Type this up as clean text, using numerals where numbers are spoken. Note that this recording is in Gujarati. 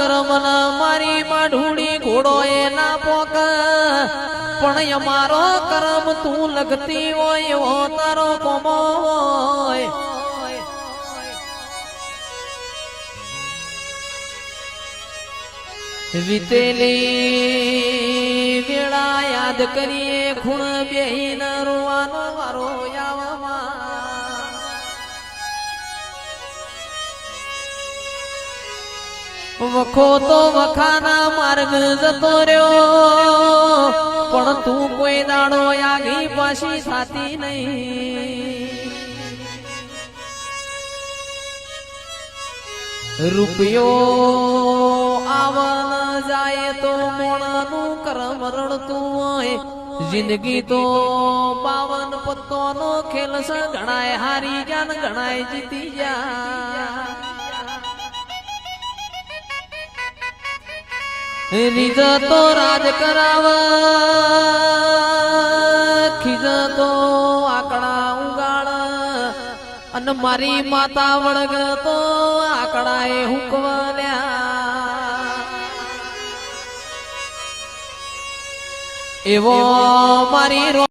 કરમના મારી માઢુડી ઘોડો એ ના પોક પણ અમારો કરમ તું લગતી હોય એવો તારો કોમો હોય વીતેલી વેળા યાદ કરીએ ખૂણ બેહીન રોવાનો વારો આવવામાં વખો તો વખાના માર્ગ જતો રહ્યો પણ તું કોઈ દાડો આગી પાછી થાતી નહીં રૂપિયો આવન જાય તો મોણાનું કરમ રણતું હોય જિંદગી તો પાવન પત્તો નો ખેલ છે ગણાય હારી જાન ગણાય જીતી જા રીજતો રાજ કરાવા ખીજતો આકડા ઉગાડ અને મારી માતા વળગ તો આકડા એ હુકવલ્યા એવો મારી